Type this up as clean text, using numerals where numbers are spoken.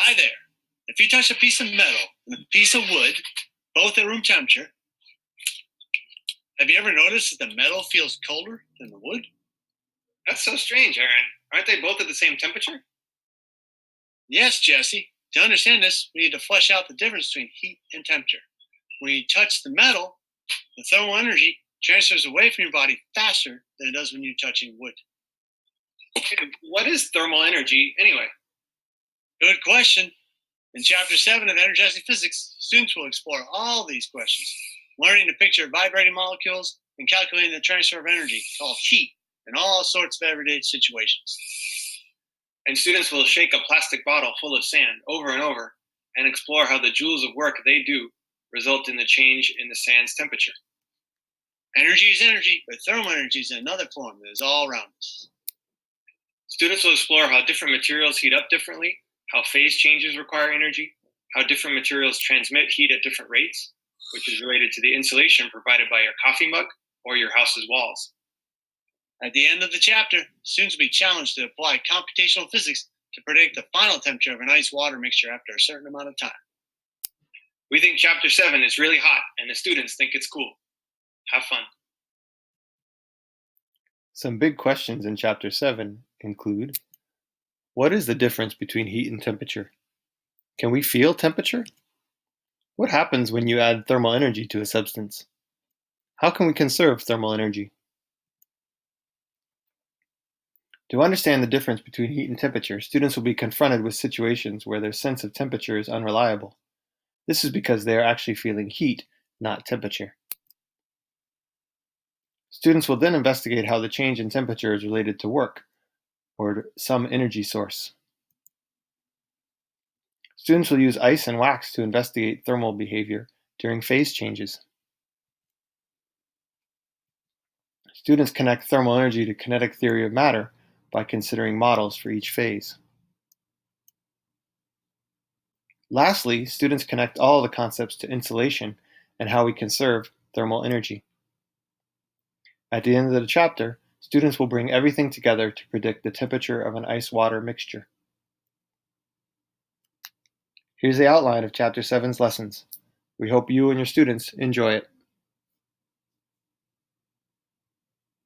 Hi there. If you touch a piece of metal and a piece of wood, both at room temperature, have you ever noticed that the metal feels colder than the wood? That's so strange, Aaron. Aren't they both at the same temperature? Yes, Jesse. To understand this, we need to flesh out the difference between heat and temperature. When you touch the metal, the thermal energy transfers away from your body faster than it does when you're touching wood. What is thermal energy anyway? Good question. In Chapter 7 of Energizing Physics, students will explore all these questions, learning to picture vibrating molecules and calculating the transfer of energy, called heat, in all sorts of everyday situations. And students will shake a plastic bottle full of sand over and over and explore how the joules of work they do result in the change in the sand's temperature. Energy is energy, but thermal energy is another form that is all around us. Students will explore how different materials heat up differently, how phase changes require energy, how different materials transmit heat at different rates, which is related to the insulation provided by your coffee mug or your house's walls. At the end of the chapter, students will be challenged to apply computational physics to predict the final temperature of an ice-water mixture after a certain amount of time. We think Chapter 7 is really hot, and the students think it's cool. Have fun. Some big questions in Chapter 7 include: what is the difference between heat and temperature? Can we feel temperature? What happens when you add thermal energy to a substance? How can we conserve thermal energy? To understand the difference between heat and temperature, students will be confronted with situations where their sense of temperature is unreliable. This is because they are actually feeling heat, not temperature. Students will then investigate how the change in temperature is related to work, or some energy source. Students will use ice and wax to investigate thermal behavior during phase changes. Students connect thermal energy to kinetic theory of matter by considering models for each phase. Lastly, students connect all the concepts to insulation and how we conserve thermal energy. At the end of the chapter, students will bring everything together to predict the temperature of an ice-water mixture. Here's the outline of Chapter 7's lessons. We hope you and your students enjoy it.